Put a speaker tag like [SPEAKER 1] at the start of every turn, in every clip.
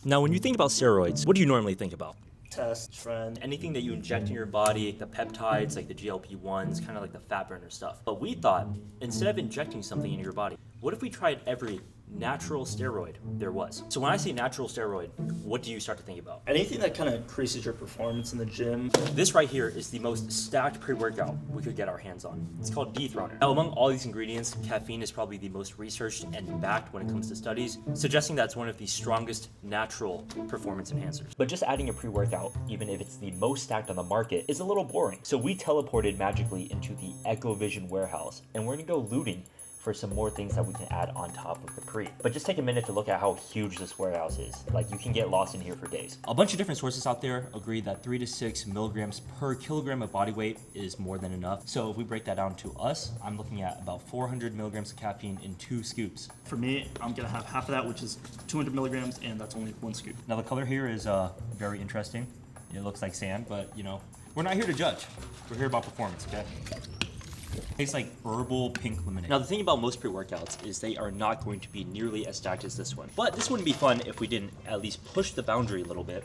[SPEAKER 1] Now, when you think about steroids, what do you normally think about?
[SPEAKER 2] Test, trend,
[SPEAKER 1] Anything that you inject in your body, the peptides, like the GLP-1s, kind of like the fat burner stuff. But we thought, instead of injecting something into your body, what if we tried every natural steroid there was? So when I say natural steroid, what do you start to think about?
[SPEAKER 2] anything that kind of increases your performance in the gym.
[SPEAKER 1] This right here is the most stacked pre-workout we could get our hands on. It's called dethroner. Now, among all these ingredients, caffeine is probably the most researched and backed when it comes to studies, suggesting that it's one of the strongest natural performance enhancers. But just adding a pre-workout, even if it's the most stacked on the market, is a little boring. So we teleported magically into the EchoVision warehouse, and we're gonna go looting for some more things that we can add on top of the pre. But just take a minute to look at how huge this warehouse is. Like, you can get lost in here for days. A bunch of different sources out there agree that 3 to 6 milligrams per kilogram of body weight is more than enough. So if we break that down to us, I'm looking at about 400 milligrams of caffeine in 2 scoops.
[SPEAKER 2] For me, I'm gonna have half of that, which is 200 milligrams, and that's only 1 scoop.
[SPEAKER 1] Now the color here is very interesting. It looks like sand, but you know, we're not here to judge. We're here about performance, okay? Tastes like herbal pink lemonade. Now the thing about most pre-workouts is they are not going to be nearly as stacked as this one. But this wouldn't be fun if we didn't at least push the boundary a little bit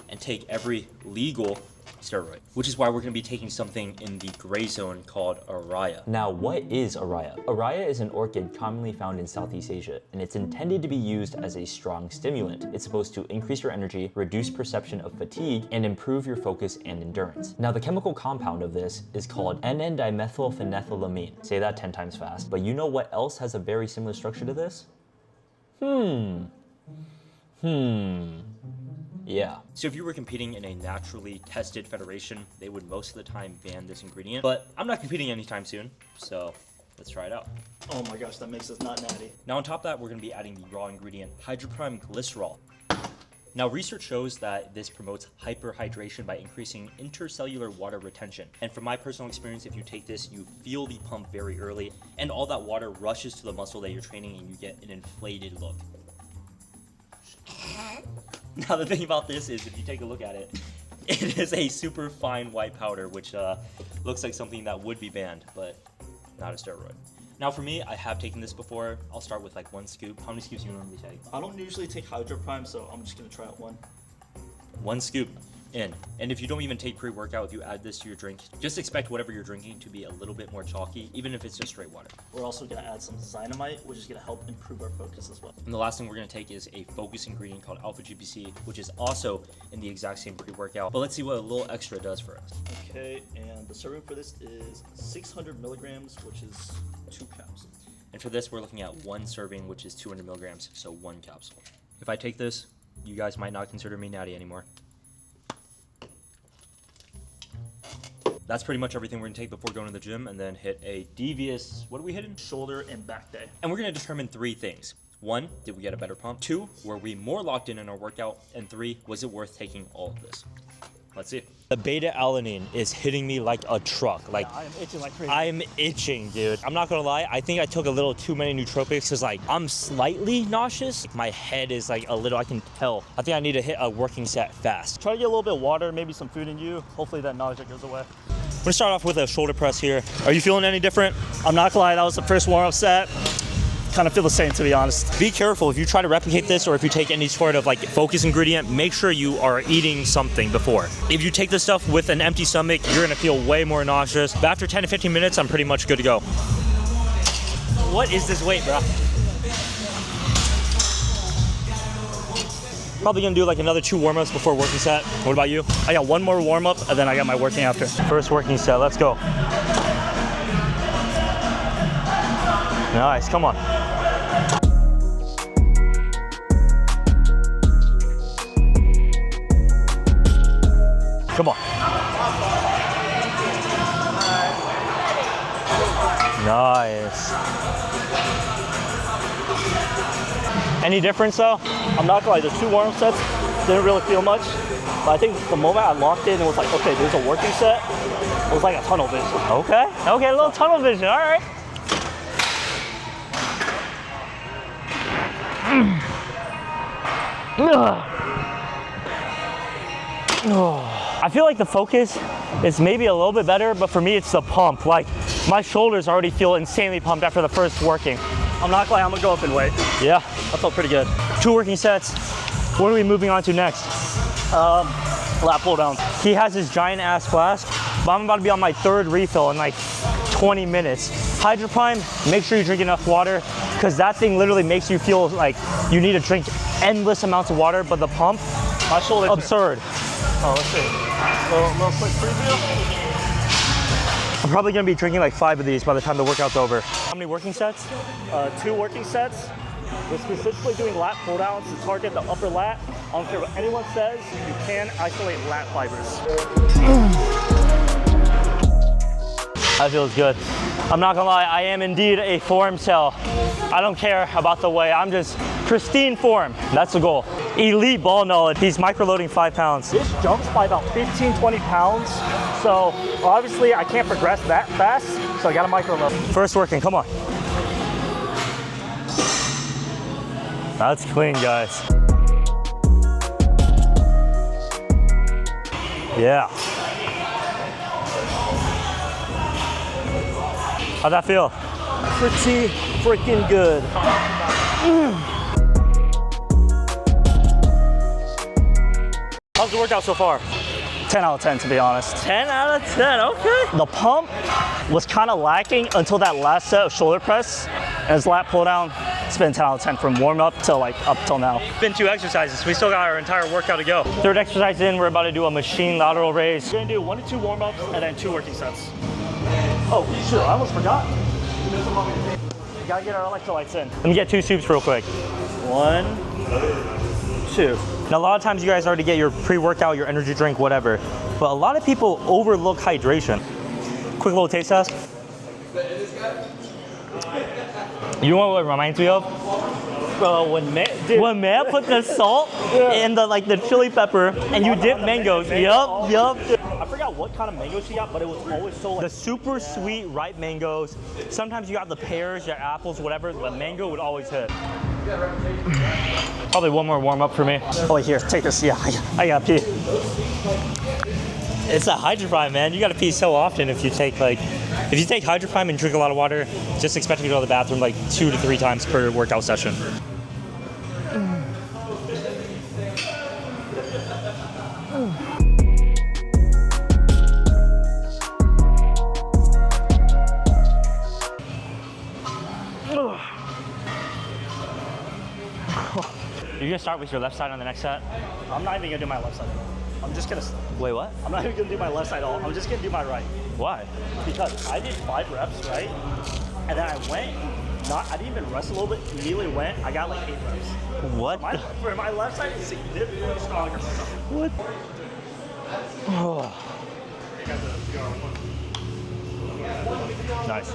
[SPEAKER 1] and take every legal steroid, which is why we're going to be taking something in the gray zone called araya. Now, what is araya? Araya is an orchid commonly found in Southeast Asia, and it's intended to be used as a strong stimulant. It's supposed to increase your energy, reduce perception of fatigue, and improve your focus and endurance. Now, the chemical compound of this is called N,N-dimethylphenethylamine. Say that 10 times fast. But you know what else has a very similar structure to this? Yeah. So if you were competing in a naturally tested federation, they would most of the time ban this ingredient. But I'm not competing anytime soon, so let's try it out.
[SPEAKER 2] Oh my gosh, that makes us not natty.
[SPEAKER 1] Now on top of that, we're gonna be adding the raw ingredient, hydroprime glycerol. Now research shows that this promotes hyperhydration by increasing intercellular water retention. And from my personal experience, if you take this, you feel the pump very early, and all that water rushes to the muscle that you're training, and you get an inflated look. Now the thing about this is, if you take a look at it, it is a super fine white powder, which looks like something that would be banned, but not a steroid. Now for me, I have taken this before. I'll start with like 1 scoop. How many scoops do you normally take?
[SPEAKER 2] I don't usually take Hydroprime, so I'm just gonna try out 1.
[SPEAKER 1] 1 scoop in. And if you don't even take pre-workout, if you add this to your drink, just expect whatever you're drinking to be a little bit more chalky, even if it's just straight water.
[SPEAKER 2] We're also gonna add some Dynamite, which is gonna help improve our focus as well.
[SPEAKER 1] And the last thing we're gonna take is a focus ingredient called alpha GPC, which is also in the exact same pre-workout. But let's see what a little extra does for us.
[SPEAKER 2] Okay, and the serving for this is 600 milligrams, which is 2 capsules.
[SPEAKER 1] And for this, we're looking at 1 serving, which is 200 milligrams, so 1 capsule. If I take this, you guys might not consider me natty anymore. That's pretty much everything we're gonna take before going to the gym, and then hit a devious, what are we hitting?
[SPEAKER 2] Shoulder and back day.
[SPEAKER 1] And we're gonna determine 3 things. 1, did we get a better pump? 2, were we more locked in our workout? And 3, was it worth taking all of this? Let's see. The beta-alanine is hitting me like a truck. Like,
[SPEAKER 2] Yeah, I am itching like crazy.
[SPEAKER 1] I'm itching, dude. I'm not gonna lie, I think I took a little too many nootropics, because like, I'm slightly nauseous. My head is like a little, I can tell. I think I need to hit a working set fast.
[SPEAKER 2] Try to get a little bit of water, maybe some food in you. Hopefully that nausea goes away.
[SPEAKER 1] I'm gonna start off with a shoulder press here. Are you feeling any different?
[SPEAKER 2] I'm not gonna lie, that was the first warm-up set. Kind of feel the same, to be honest.
[SPEAKER 1] Be careful if you try to replicate this, or if you take any sort of like focus ingredient, make sure you are eating something before. If you take this stuff with an empty stomach, you're gonna feel way more nauseous. But after 10 to 15 minutes, I'm pretty much good to go. What is this weight, bro? Probably gonna do like another 2 warm-ups before working set. What about you?
[SPEAKER 2] I got 1 more warm-up, and then I got my working after.
[SPEAKER 1] First working set, let's go. Nice, come on. Come on. Nice. Any difference though?
[SPEAKER 2] I'm not gonna lie, there's 2 warm-up sets, didn't really feel much. But I think the moment I locked in and was like, okay, there's a working set, it was like a tunnel vision.
[SPEAKER 1] Okay, a little tunnel vision, all right. I feel like the focus is maybe a little bit better, but for me it's the pump. Like, my shoulders already feel insanely pumped after the first working.
[SPEAKER 2] I'm not gonna lie, I'm gonna go up in weight.
[SPEAKER 1] Yeah.
[SPEAKER 2] That felt pretty good.
[SPEAKER 1] 2 working sets,
[SPEAKER 2] What are we moving on to next? Lat pull downs. He has his giant ass flask, but I'm about to be on my 3rd refill in like 20 minutes. Hydro Prime, make sure you drink enough water, because that thing literally makes you feel like you need to drink endless amounts of water, but the pump,
[SPEAKER 3] My shoulder.
[SPEAKER 2] absurd.
[SPEAKER 3] Oh, let's see. Little quick preview.
[SPEAKER 2] I'm probably gonna be drinking like 5 of these by the time the workout's over. How many working sets?
[SPEAKER 3] 2 working sets. We're specifically doing lat pull downs to target the upper lat. I don't care what anyone says, you can isolate lat fibers.
[SPEAKER 2] That feels good. I'm not gonna lie, I am indeed a form cell. I don't care about the way, I'm just pristine form. That's the goal. Elite ball knowledge. He's microloading 5 pounds.
[SPEAKER 3] This jumps by about 15, 20 pounds. So obviously I can't progress that fast, so I gotta micro load.
[SPEAKER 2] First working, come on. That's clean, guys. Yeah. How'd that feel?
[SPEAKER 3] Pretty freaking good.
[SPEAKER 2] How's the workout so far?
[SPEAKER 3] 10 out of 10 to be honest.
[SPEAKER 2] 10 out of 10, okay. The pump was kind of lacking until that last set of shoulder press. And his lat pull down, it's been 10 out of 10 from warm up till like up till now.
[SPEAKER 1] Been 2 exercises. We still got our entire workout to go.
[SPEAKER 2] 3rd exercise in, we're about to do a machine lateral raise.
[SPEAKER 3] We're gonna do 1 to 2 warm-ups and then 2 working sets. Oh, shoot, I almost forgot. We gotta get our electrolytes in.
[SPEAKER 2] Let me get 2 soups real quick.
[SPEAKER 3] 1, 2.
[SPEAKER 2] Now, a lot of times you guys already get your pre-workout, your energy drink, whatever. But a lot of people overlook hydration. Quick little taste test. You know what it reminds me of?
[SPEAKER 3] When
[SPEAKER 2] Matt put the salt and the chili pepper and you dip mangoes. Yup.
[SPEAKER 3] I forgot what kind of mango she got, but it was always so
[SPEAKER 2] The super sweet ripe mangoes. Sometimes you got the pears, your apples, whatever. The mango would always hit. Probably one more warm up for me.
[SPEAKER 3] Oh, here, take this. Yeah, I got pee.
[SPEAKER 1] It's a Hydro Prime, man. You gotta pee so often if you take Hydro Prime and drink a lot of water, just expect to go to the bathroom like 2 to 3 times per workout session.
[SPEAKER 2] You're gonna start with your left side on the next set?
[SPEAKER 3] I'm not even gonna do my left side. I'm just gonna.
[SPEAKER 2] Wait, what?
[SPEAKER 3] I'm not even gonna do my left side at all. I'm just gonna do my right.
[SPEAKER 2] Why?
[SPEAKER 3] Because I did 5 reps, right? And then I went, I didn't even rest a little bit, immediately went, I got like 8 reps.
[SPEAKER 2] What?
[SPEAKER 3] For my left side is significantly stronger.
[SPEAKER 2] What? Oh. Nice.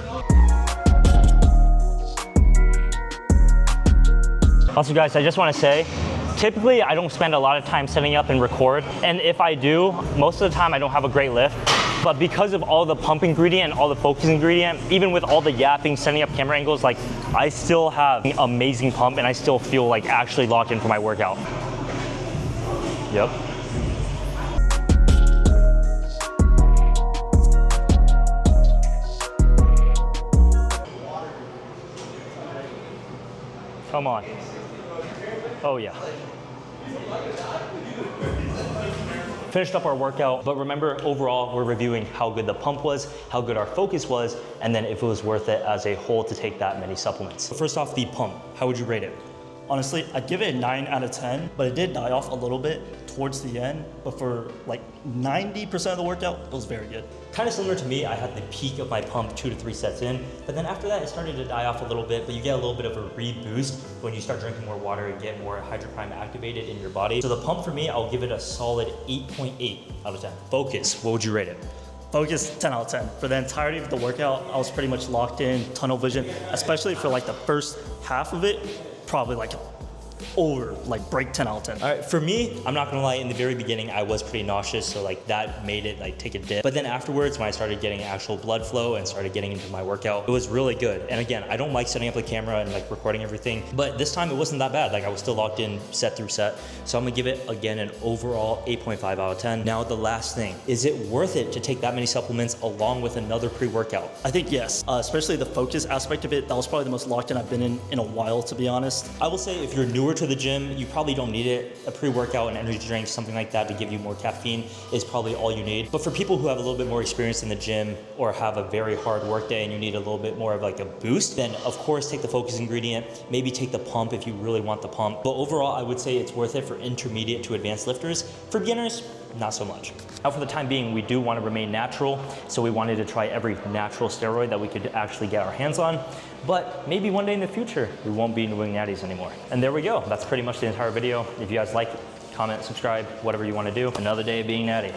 [SPEAKER 2] Also, guys, I just want to say, typically I don't spend a lot of time setting up and record, and if I do, most of the time I don't have a great lift. But because of all the pump ingredient and all the focus ingredient, even with all the yapping, setting up camera angles, like I still have an amazing pump and I still feel like actually locked in for my workout. Yep. Come on. Oh yeah. Finished up our workout, but remember, overall, we're reviewing how good the pump was, how good our focus was, and then if it was worth it as a whole to take that many supplements.
[SPEAKER 1] First off, the pump. How would you rate it?
[SPEAKER 3] Honestly, I'd give it a 9 out of 10, but it did die off a little bit towards the end. But for like 90% of the workout, it was very good.
[SPEAKER 1] Kind of similar to me, I had the peak of my pump 2 to 3 sets in, but then after that, it started to die off a little bit, but you get a little bit of a reboost when you start drinking more water and get more Hydro Prime activated in your body. So the pump for me, I'll give it a solid 8.8 out of 10. Focus, what would you rate it?
[SPEAKER 3] Focus, 10 out of 10. For the entirety of the workout, I was pretty much locked in, tunnel vision, especially for like the first half of it, probably like over, like break 10 out of 10.
[SPEAKER 1] All right, for me, I'm not gonna lie, in the very beginning, I was pretty nauseous, so like that made it like take a dip. But then afterwards, when I started getting actual blood flow and started getting into my workout, it was really good. And again, I don't like setting up the camera and like recording everything, but this time it wasn't that bad. Like I was still locked in set through set. So I'm gonna give it, again, an overall 8.5 out of 10. Now, the last thing, is it worth it to take that many supplements along with another pre-workout?
[SPEAKER 3] I think yes, especially the focus aspect of it. That was probably the most locked in I've been in a while, to be honest.
[SPEAKER 1] I will say if you're newer newer to the gym, you probably don't need it. A pre-workout, an energy drink, something like that to give you more caffeine is probably all you need. But for people who have a little bit more experience in the gym or have a very hard work day and you need a little bit more of like a boost, then of course take the focus ingredient, maybe take the pump if you really want the pump. But overall, I would say it's worth it for intermediate to advanced lifters. For beginners, not so much. Now for the time being, we do want to remain natural, so we wanted to try every natural steroid that we could actually get our hands on. But maybe one day in the future, we won't be doing natties anymore. And there we go. That's pretty much the entire video. If you guys like it, comment, subscribe, whatever you want to do. Another day of being natty.